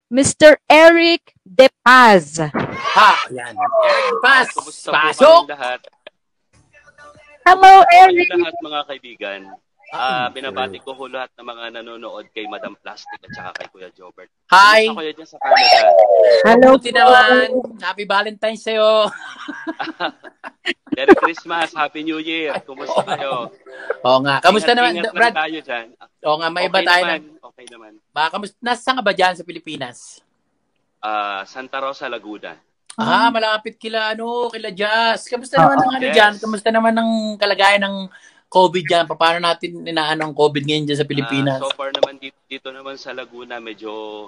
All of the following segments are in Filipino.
Mr. Eric De Paz. Ha, yan. Eric De Paz. Kumusta po Pasok! kayong lahat? Hello, Kayong Eric. lahat mga kaibigan. Binabati ko ho lahat ng mga nanonood kay Madam Plastic at saka kay Kuya Jobert. Hi! Kumusta kayo dyan sa Canada? Hello Buti naman. Happy Valentine's sa'yo. Merry Christmas, Happy New Year. Kumusta kayo? Oo nga. Kamusta naman, Ingat lang Brad? tayo dyan. Oo nga, may iba Okay tayo naman. na. Okay naman. Nasaan ka ba dyan sa Pilipinas? Santa Rosa, Laguna. Malapit kila Jazz. Kamusta naman ang yes. dyan? Kamusta naman ang kalagayan ng COVID dyan? Paano natin inaano ang COVID ngayon dyan sa Pilipinas? So far naman dito naman sa Laguna, medyo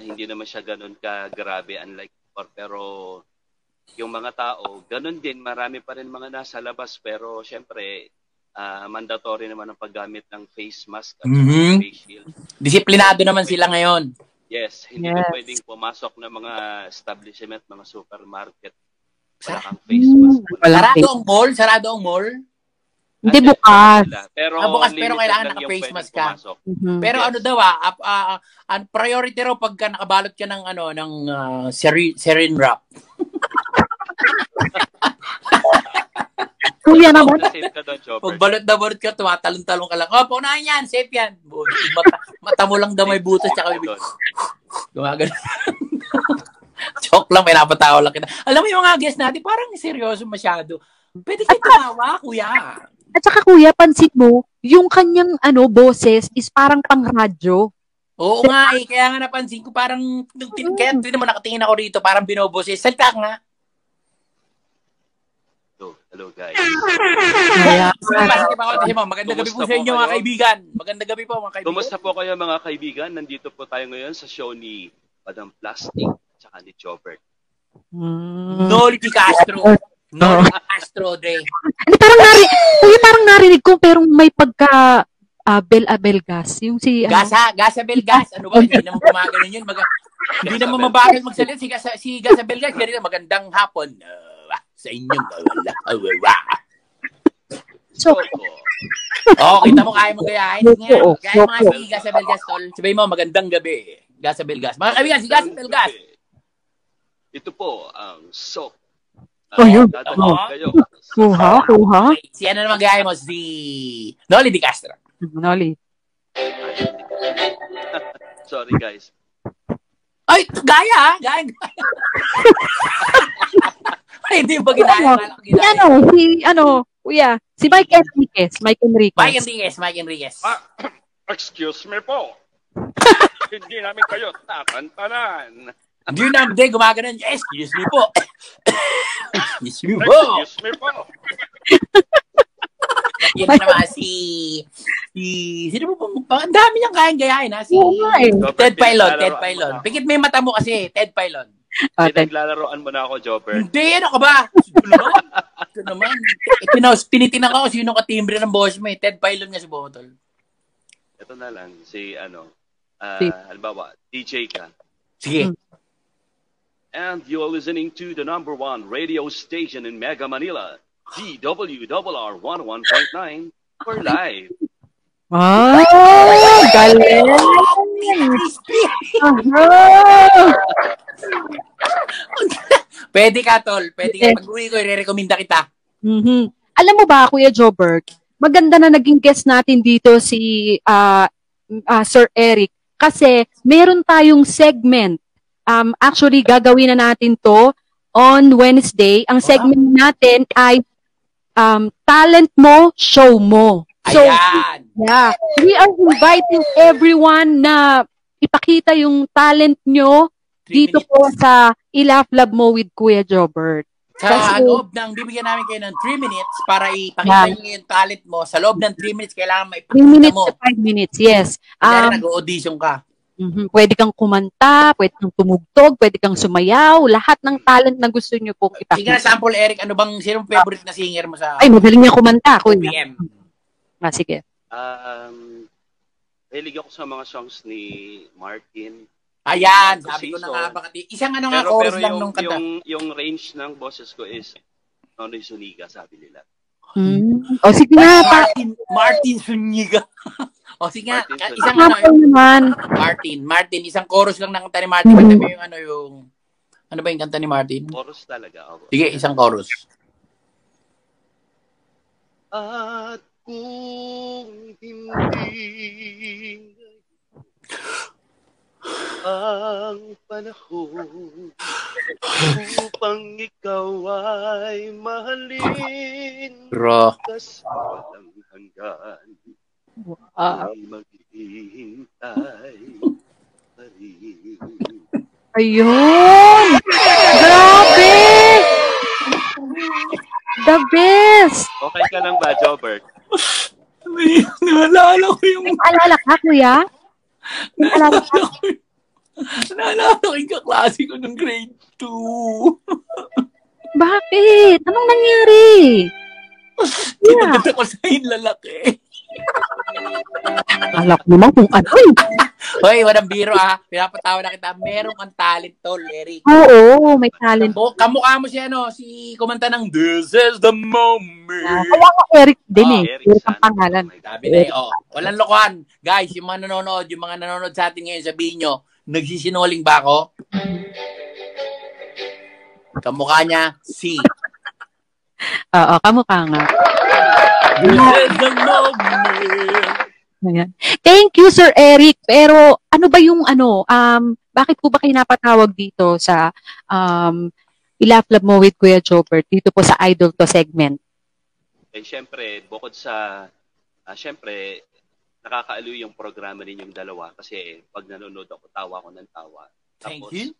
hindi naman siya ganun ka-grabe unlike before. Pero yung mga tao, ganun din. Marami pa rin mga nasa labas. Pero syempre, mandatory naman ang paggamit ng face mask at face shield. Disiplinado naman sila ngayon. Yes, hindi ka pwedeng pumasok ng mga establishment, mga supermarket. Wala kang face mask. Sarado ang mall? Hindi bukas. Pero bukas, pero kailangan naka-face mask ka. Pero ano daw ang priority raw pagka nakabalot ka ng ng sarin wrap. Kuya naman. Pag balot na balot ka, tumatalon-talon ka lang. Paunahan yan, safe yan. Mata mo lang daw may butas, tsaka may gumagano. Joke lang, may napatawa lang kita. Alam mo yung mga guest natin, parang seryoso masyado. Pwede kayo tumawa, kuya. At saka kuya, pansin mo, yung kanyang boses is parang pang-radyo. Oo nga kaya nga napansin ko, parang, kaya mo nakatingin ako rito, parang binoboses. Salita nga. Hello guys. Magandang gabi po sa inyo mga kaibigan. Magandang gabi po mga kaibigan. Kumusta po kayo mga kaibigan? Nandito po tayo ngayon sa show ni Madam Plastic at ni Jobert. Noli Di Castro. Noli Castro, Dre. Parang narinig ko pero may pagka Abel-Gas. Yung si Gasa Belgas. Ano ba? Hindi naman gumagano yun. Hindi naman mabagal magsalita si Gasa Belgas. Ganito, magandang hapon. Sa inyong So, kita mo kaya mo gayahin. Kaya mga si Gasa Belgas, tol. Sabihin mo, magandang gabi. Gasa Belgas. Mga kaibigan, si Gasa Belgas. Ito po ang soap. yun. Kuha. Si ano naman gayahin mo? Si Noli Di Castro. Noli. Sorry guys. Ay, gaya. Ay, hindi ba ginaya? Kuya, si Mike Enriquez. Mike Enriquez. Excuse me po. Hindi namin kayo tatantanan. Hindi, gumagano. Excuse me po. Excuse me po. Yan naman sino po ang dami niyang kayang gayahin ha? Si Ted Pilon. Pikit may mata mo kasi, Ted Pilon. Naglalaroan mo na ako, Jobber. Hindi, ano ka ba? Ito naman. Tinitingnan ko sino katimbre ng boss mo eh. Ted Pilon nga si Botol. Ito na lang, halimbawa, DJ ka. Sige. And you're listening to the #1 radio station in Mega Manila, DWRR 101.9 for live. Galing! Pwede ka, tol. Pwede ka. Pag-uwi ko, i-recommenda kita. Alam mo ba, Kuya Jobert, maganda na naging guest natin dito si Sir Eric kasi meron tayong segment. Actually, gagawin na natin to on Wednesday. Ang segment natin ay talent mo, show mo. So, yeah, we are inviting everyone na ipakita yung talent nyo dito po sa I-Laugh Love Mo with Kuya Jobert. Sa loob ng, bibigyan namin kayo ng 3 minutes para ipakita nyo yung talent mo. Sa loob ng 3 minutes, kailangan maipakita 3 minutes mo. to 5 minutes, yes. Kaya nag-audition ka. Pwede kang kumanta, pwede kang tumugtog, pwede kang sumayaw, lahat ng talent na gusto nyo pong ipakita. Sige na, sample, Eric, ano bang sinong favorite na singer mo sa... Ay, magaling niya kumanta, Kuya. PM. Sige. Hilig ako sa mga songs ni Martin. Ayan, sabi ko na nga bakit. Isang chorus lang nung kanta. Yung range ng boses ko is Nonoy Zuniga, sabi nila. O sige na. Martin Zuniga. O sige nga, Martin isang Sonia. Ako naman. Martin, isang chorus lang ng kanta ni Martin. Kanta mo yung ano ba yung kanta ni Martin? Chorus talaga. Oh. Sige, isang chorus. At kung hindi ang panahon upang ikaw ay mahalin Bro. kas walang hanggan Ah, ay maghihintay pa rin. ayun! Grabe! The best! Okay ka lang ba, Jobert? Naalala ko yung... Alala ka, kuya? Alala ka? Naalala ko yung kaklase ko nung grade 2. Bakit? Anong nangyari? Kinaganda ko sa yung lalaki. Alak naman kung ano. Hoy, walang biro Pinapatawa na kita. Meron kang talent tol, Eric. Oo, may talent. Kamukha mo siya, si kumanta ng This is the Moment. Kaya ako Eric din Eric Eric ang San. pangalan. Sabi na walang lokohan. Guys, yung mga nanonood sa atin ngayon, sabihin nyo, nagsisinungaling ba ako? Kamukha niya, si. Oo, kamukha nga. This is the moment. Ayan. Thank you, Sir Eric. Pero ano ba yung bakit po ba kayo napatawag dito sa I-Laugh Love Mo with Kuya Jobert dito po sa Idol to segment? Siyempre, bukod sa, siyempre, nakakaaliw yung programa ninyong dalawa kasi pag nanonood ako, tawa ko ng tawa. Thank Tapos, you.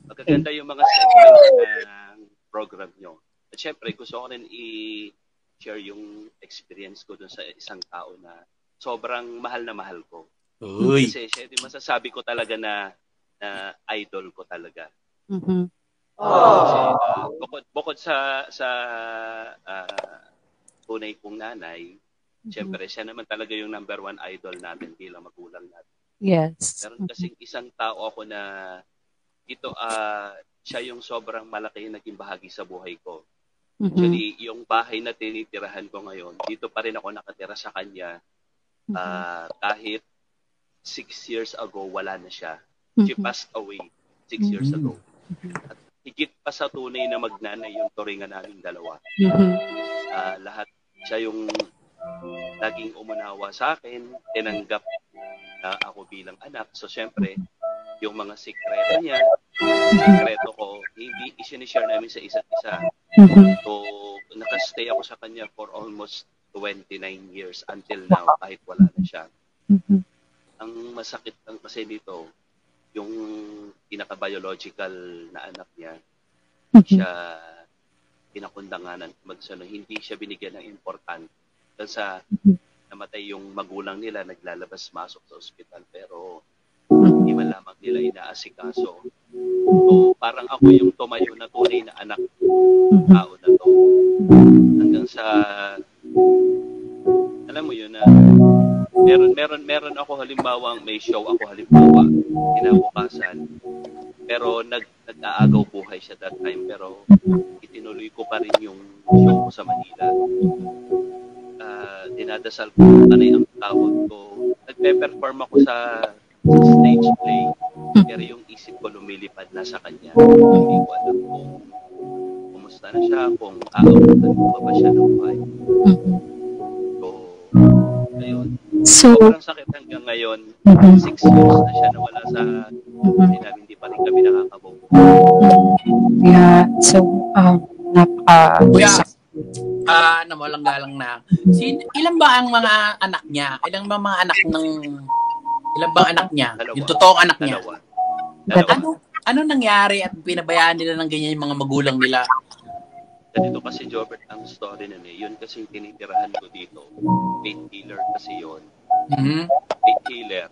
magaganda yung mga segments ng program nyo. At siyempre, gusto ko rin i-share yung experience ko dun sa isang tao na sobrang mahal na mahal ko. Uy. Kasi siya yung masasabi ko talaga na idol ko talaga. Mm-hmm. Kasi bukod sa tunay kong nanay, siyempre siya naman talaga yung number one idol natin bilang magulang natin. Yes. Meron kasing isang tao ako na ito siya yung sobrang malaki naging bahagi sa buhay ko. Mm-hmm. Actually, yung bahay na tinitirahan ko ngayon, dito pa rin ako nakatira sa kanya. Kahit 6 years ago, wala na siya. She passed away 6 years ago. At higit pa sa tunay na magnanay yung turingan naming dalawa. Lahat siya yung laging umunawa sa akin, tinanggap na ako bilang anak. So, syempre, yung mga sikreto niya, sikreto ko, hindi isinishare namin sa isa't isa. So, nakastay ako sa kanya for almost 29 years until now, kahit wala na siya. Ang masakit lang kasi dito, yung pinaka-biological na anak niya, siya pinakundanganan hindi siya binigyan ng importante. Dahil sa namatay yung magulang nila, naglalabas-masok sa ospital, pero hindi man lamang nila inaasikaso. So, parang ako yung tumayo na tunay na anak tao na to. Hanggang sa, alam mo yun na, meron ako halimbawa, may show ako halimbawa, kinabukasan. Pero nag-aagaw buhay siya that time, pero itinuloy ko pa rin yung show ko sa Manila. Dinadasal ko, tanay ang tawag ko. Nagpe-perform ako sa stage play, pero yung isip ko lumilipad na sa kanya. Hindi ko alam kung kumusta na siya, kung aabutan ko ba siya ng buhay. So, ayun. Sobrang sakit hanggang ngayon. 6 years na siya nawala sa hindi pa rin kami nakakabuo. Yeah, so, Kuya, walang galang na. Ilan ba ang mga anak niya? Ilan ba anak niya? Dalawa. Yung totoong anak niya? Dalawa. Ano nangyari at pinabayaan nila ng ganyan yung mga magulang nila? Dito kasi, Jobert, ang story nun yun kasi tinitirahan ko dito. Faith healer kasi yun. Faith healer.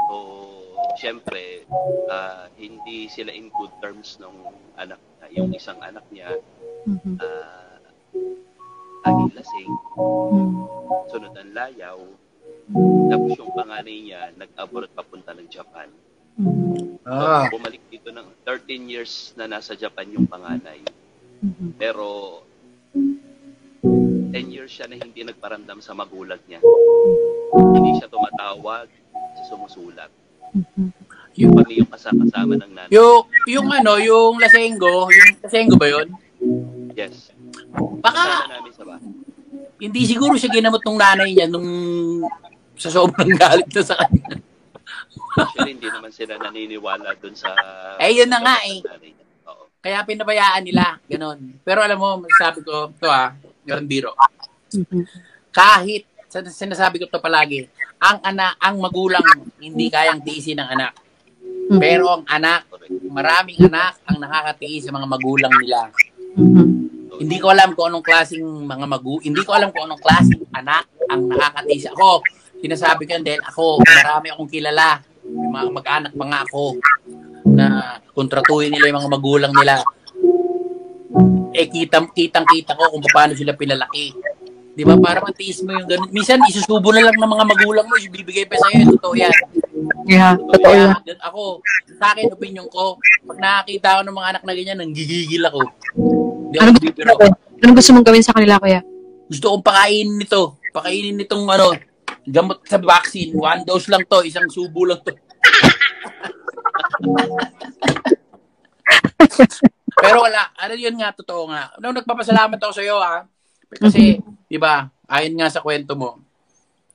So, syempre, hindi sila in good terms ng anak niya. Yung isang anak niya, laging lasing, sunod ang layaw, tapos yung panganay niya, nag-abroad papunta ng Japan. So, bumalik dito ng 13 years na nasa Japan yung panganay. Pero 10 years siya na hindi nagparamdam sa magulang niya. Hindi siya tumatawag, siya sumusulat. Yung kami yung kasama ng nanay. Yung Lasenggo ba yun? Yes. Baka, kasama namin sa bahay. hindi siguro siya ginamot ng nanay niya nung sa sobrang galit na sa kanya. Actually, hindi naman sila naniniwala dun sa... Yun na nga eh. Oo. Kaya pinabayaan nila, ganon. Pero alam mo, masasabi ko, yung biro. Kahit, sinasabi ko to palagi, ang magulang hindi kayang tiisin ng anak. Pero ang anak, maraming anak ang nakakatiis sa mga magulang nila. Hindi ko alam kung anong klaseng hindi ko alam kung anong klaseng anak ang nakakatiis. Ako, sinasabi ko yan dahil marami akong kilala. May mga mag-anak mga ako na kontratuhin nila yung mga magulang nila. Kitang-kita ko kung paano sila pinalaki. Di ba? Para matiis mo yung ganun. Minsan, isusubo na lang ng mga magulang mo, ibibigay pa sa'yo. Totoo yan. Yeah, totoo yan. Ako, sa akin, opinion ko, pag nakakita ako ng mga anak na ganyan, nanggigigil ako. Anong gusto mong gawin sa kanila, kuya? Gusto kong pakainin nito. Pakainin nitong gamot sa vaccine. 1 dose lang to. Isang subo lang to. Pero wala. Yun nga, totoo nga. Nagpapasalamat ako sa iyo, ha. Kasi, di ba, ayon nga sa kwento mo,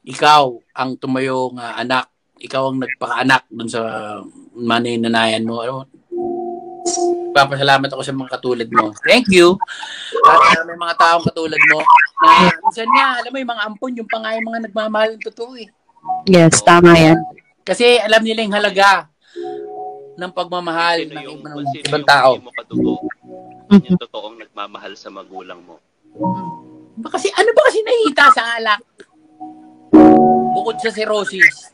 ikaw ang tumayong anak. Ikaw ang nagpaka-anak dun sa maninanayan mo. Papasalamat ako sa mga katulad mo. Thank you. At may mga taong katulad mo na minsan nga, alam mo, yung mga ampon, yung pangay mga nagmamahal ng totoo eh. Yes, tama yan. Kasi alam nila yung halaga ng pagmamahal ng ibang tao. Yung totoong nagmamahal sa magulang mo. Kasi ano ba kasi nakikita sa alak? Bukod sa cirrhosis.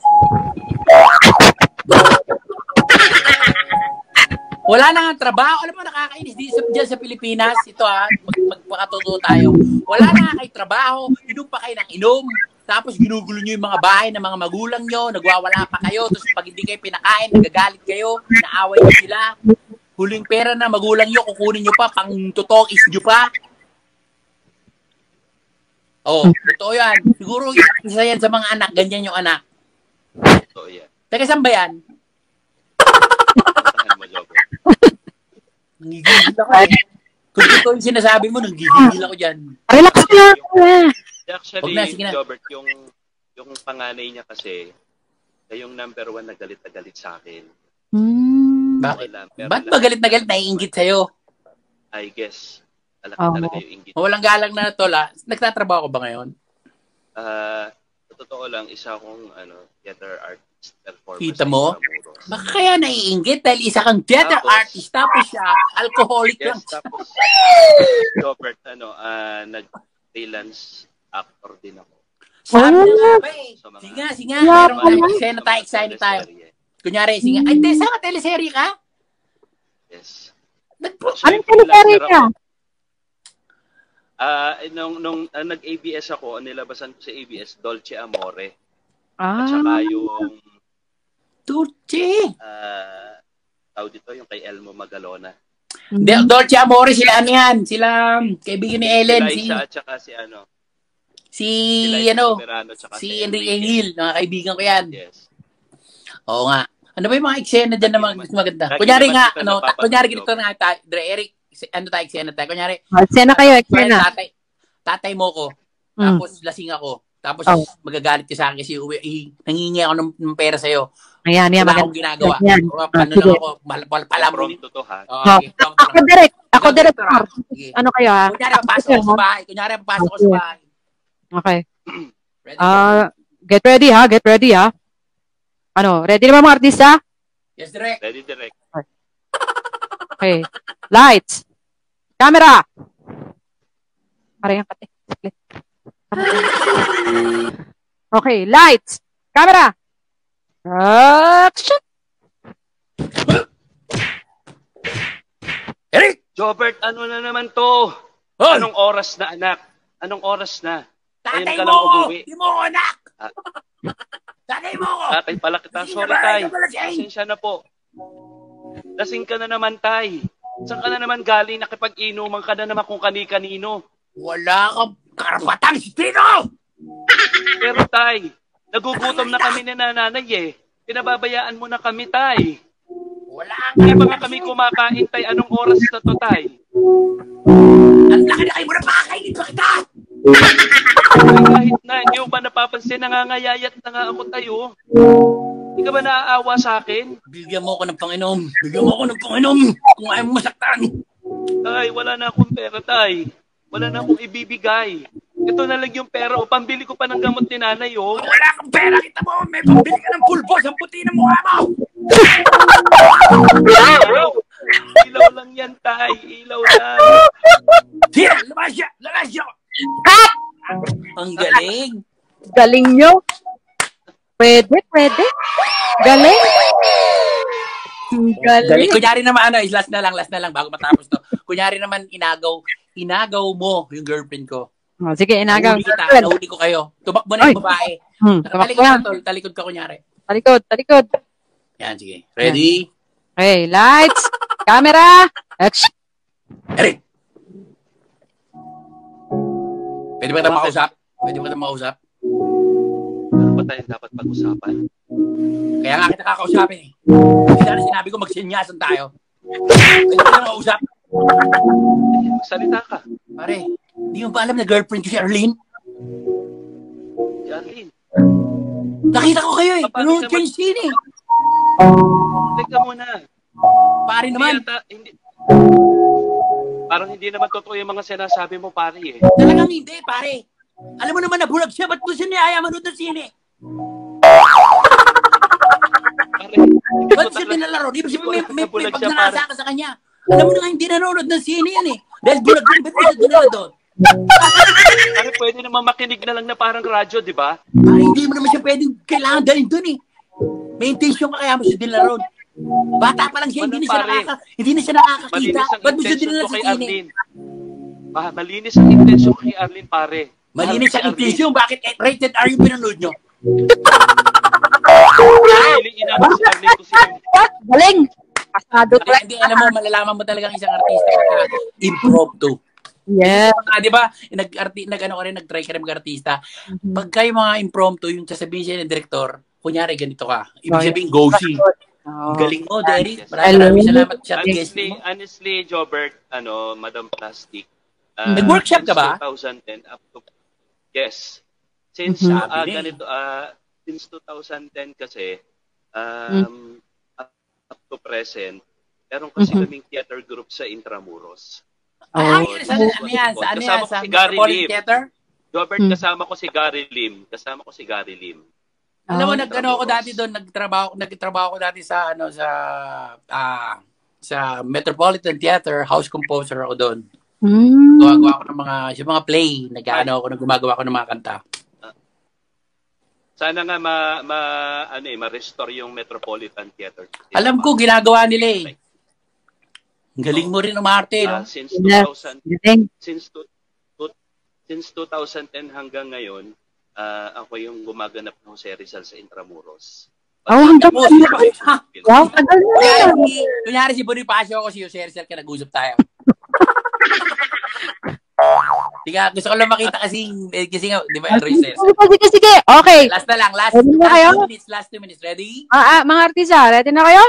Wala na nga trabaho. Alam mo, nakakainis dyan sa Pilipinas. Ito magpakatotoo tayo. Wala na nga kayo trabaho. Inom pa kayo ng inom. Tapos ginugulo nyo yung mga bahay ng mga magulang nyo. Nagwawala pa kayo. Tapos pag hindi kayo pinakain, nagagalit kayo. Naaway nyo sila. Huling pera na magulang nyo, kukunin nyo pa. Pang totoong is nyo pa. Totoo yan. Siguro isa yan sa mga anak. Ganyan yung anak. Totoo yan. Teka, saan ba yan? Nanggigigil ako eh. Kung ito yung sinasabi mo, nanggigigil ako dyan. Relax lang. Actually, Robert, yung panganay niya kasi, yung number 1 na galit sa akin. Bakit? Ba't ba galit na galit? Naiingit sa'yo? I guess. Talaga yung ingit. Walang galang na tola. Nagtatrabaho ko ba ngayon? Totoo lang, isa akong theater artist performer. Kita mo? Baka kaya naiinggit dahil isa kang theater artist tapos siya, alcoholic lang. Tapos, Robert, nag-freelance actor din ako. Sabi na nga ba eh. Sige nga. Meron eksena tayo, excited tayo. Kunyari, sige. Ay, saan ka teleserye ka? Yes. Anong teleserye ka? Nung nag-ABS ako, nilabasan ko sa ABS, Dolce Amore. At saka yung... Dolce! Tawag dito, yung kay Elmo Magalona. Dolce Amore, sila yan. Sila, kaibigan ni Ellen. Sila at saka si si Enrique Hill. Mga kaibigan ko yan. Yes. Oo nga. Ano ba yung mga eksena dyan na maganda? Kunyari nga, kunyari ganito na nga, Eric, eksena tayo. Kunyari, eksena kayo, eksena. Tatay mo ko, tapos lasing ako, tapos magagalit ka sa akin kasi nangingi ako ng pera sa'yo. Ayan, wala akong ginagawa. Ano lang ako, palamunin. Ako direct. Ano kayo ha? Kunyari, papasok ko sa bahay. Okay. Get ready ha. Ano, ready na ba mga artista? Yes, direct. Ready, direct. Okay. Lights. Camera. Parang kate. Okay, lights. Camera. Action. Eric! Jobert, ano na naman to? Anong oras na, anak? Anong oras na? Tatay mo ko! Di mo ko, anak! Tatay mo ko! Tatay pala kita. Sorry, tay. Pasensya na po. Lasing ka na naman, tay. Saan ka na naman galing? Nakipag-inuman ka na naman kung kani-kanino. Wala ka. karapatang sino! Pero tay, nagugutom na kami ni nanay eh. Pinababayaan mo na kami, tay. Wala Hindi ba nga kami kumakain, tay? Anong oras na to, tay? Ang laki na kayo mo na pakakainin pa kita! Ay, kahit na, hindi mo ba napapansin, nangangayayat na nga ako, tayo. Hindi ka ba naaawa sa akin? Bigyan mo ako ng Panginoon. Bigyan mo ako ng Panginoon kung ayaw mo masaktan. Tay, wala na akong pera, tay. Wala na akong ibibigay. Ito na lang yung pera o pambili ko pa ng gamot ni nanay, oh. Wala kang pera, kita mo. May pambili ka ng pulbos. Ang puti ng mukha mo. Ilaw lang yan, tay. Ilaw lang. Sige, labas siya. Labas siya. Ang galing. Galing nyo. Pwede. Galing. Galing. Kunyari naman, last na lang, bago matapos to. Kunyari naman, inagaw mo yung girlfriend ko. Oh, sige, inagaw. Nahuli ko kayo. Tumakbo na yung babae. Talikod na, tol. Talikod ka, kunyari. Talikod. Yan, sige. Ready? Okay, lights, camera, action. Ready? Pwede ba tayo makausap? Ano ba tayo dapat pag-usapan? Kaya nga kita kakausapin eh. Kasi sana sinabi ko magsinyasan tayo. Pwede ba tayo makausap? Salita ka. Pare, di mo ba alam na girlfriend ko si Arlene? Si Arlene. Nakita ko kayo eh. Nanonood kayo yung scene eh. Teka muna. Pare naman. Hindi. Parang hindi naman totoo yung mga sinasabi mo, pare eh. Talagang hindi, pare. Alam mo naman na bulag siya. Ba't mo siya niyaya manood ng sine? Pare, Ba't siya dinalaro? Di ba siya may pagnanasa ka sa kanya? Alam mo na nga hindi nanonood ng sine yan eh. Dahil bulag din, ba't mo siya dinalaro doon? Pare, pwede naman makinig na lang na parang radyo, di ba? Pare, hindi mo naman siya pwedeng kailangan dalhin doon eh. May intention ka kaya mo siya dinalaro. Bata pa lang siya, hindi na siya nakakakita. Ba't mo siya dinala sa sine? Malinis ang intensyon kay Arlene, pare. Malinis ang intention, bakit rated R yung pinanood nyo? Inamin si Arlene ko sino. Galing. Pasado talaga. Hindi, alam mo, malalaman mo talagang isang artista pagka impromptu. Yeah. Di ba? Nag-try ka rin mag-artista. Pagka yung mga impromptu, yung sasabihin siya ng director, kunyari ganito ka, ibig sabihin go-see. Galing mo, Derry. Maraming salamat sa guest mo. Honestly, Jobert, Madam Plastic. Nag-workshop ka ba? 2010 up to yes. Since since 2010 kasi up to present, meron kasi kaming theater group sa Intramuros. Ano yan? Sa Metropolitan Theater? Jobert, kasama ko si Gary Lim. Alam mo, ako dati doon, nagtrabaho ko dati sa Metropolitan Theater, house composer ako doon. Gumagawa ako ng mga play, gumagawa ko ng mga kanta. Sana nga ma-restore yung Metropolitan Theater. Alam ko, ginagawa nila eh. Galing mo rin umarte, no? Since 2010 hanggang ngayon, ako yung gumaganap ng Jose Rizal sa Intramuros. Hanggang wow, tagal na. Kunyari si Bonifacio ako, si Jose Rizal, kaya nag-usap tayo. Tiga, gusto ko lang makita kasi nga, di ba, Rizal? Sige. Okay. Last na lang, last 2 minutes. Ready? Mga artista, ready na kayo?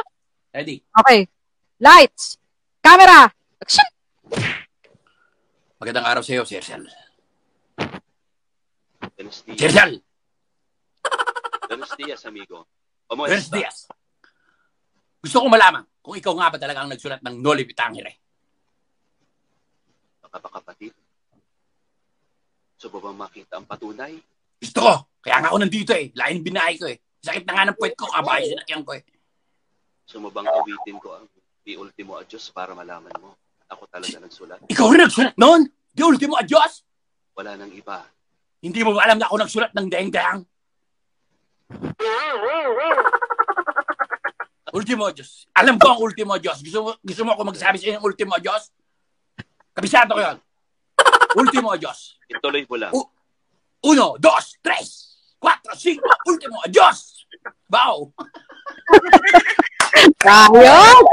Ready. Okay. Lights, camera, action! Magandang araw sa iyo, Sir Rizal. Rizal! Buenos dias, amigo. Buenos dias. Gusto kong malaman kung ikaw nga ba talaga ang nagsulat ng Noli Me Tangere. Baka kapatid. Gusto ba bang makita ang patunay? Gusto ko. Kaya nga ako nandito eh. Lain binahay ko eh. Sakit na nga ng puwet ko. Kabay sinakyan ko eh. Gusto mo bang awitin ko ang Di Ultimo Adios para malaman mo? Ako talaga nagsulat. Ikaw rin nagsulat noon? Di Ultimo Adios? Wala nang iba. Hindi mo ba alam na ako nagsulat ng Deng-Deng? Ultimo Adios. Alam ko ang Ultimo Adios. Gusto mo ako magsabi sa inyo ng Ultimo Adios? Kabisado ko yun. Ultimo Adios. Ituloy mo lang. 1, 2, 3, 4, 5. Ultimo Adios. Wow. Ayos!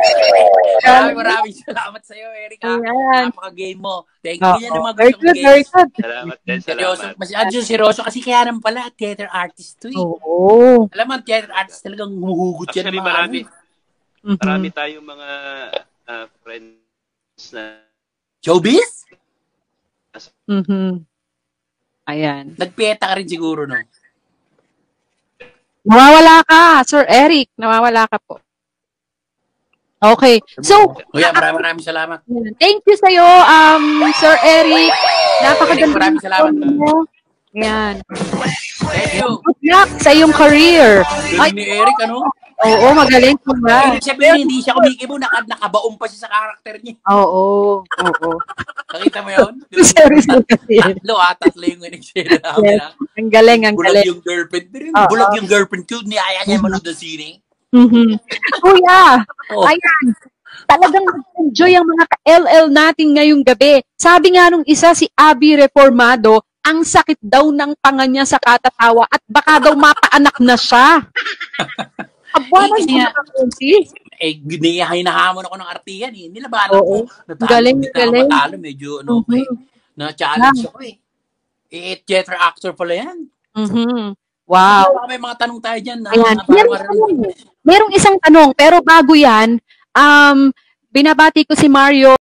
Maraming salamat sa iyo, Eric. Napaka-game mo. Thank you yan ng mga Very gusto good, kong very games. good. Salamat din, salamat. Mas seryoso kasi kaya naman pala, theater artist to eh. Oo. Alam mo, theater artist talagang humuhugot yan ng Actually, mga marami tayong mga friends na showbiz? Ayan. Nagpieta ka rin siguro, no? Nawawala ka, Sir Eric. Nawawala ka po. Okay. So, Kuya, maraming salamat. thank you sa'yo, Sir Eric. Napakaganda. Maraming salamat. mo. Ayan. Thank you. Good luck sa iyong career. Galing ni Eric, ano? Oo, magaling po nga. Ibig sabihin, hindi siya kumikibo, nakabaon pa siya sa karakter niya. Oo. Nakita mo yun? Seriously kasi. Tatlo yung in-exchange namin. Yes. Ang galing. Bulag yung girlfriend. Pero bulag yung girlfriend ko, niyaya niya manood ng sine. Kuya, ayan. Talagang enjoy ang mga ka-LL natin ngayong gabi. Sabi nga nung isa, si Abby Reformado, ang sakit daw ng panga niya sa katatawa at baka daw mapaanak na siya. Abuanan niya. Hinahamon ako ng artihan eh. Nilabanan ko. Galing. Matalo, medyo na-challenge ako eh. Theater actor pala yan. Wow. May mga tanong tayo dyan. Ayan. Merong isang tanong, pero bago yan, binabati ko si Mario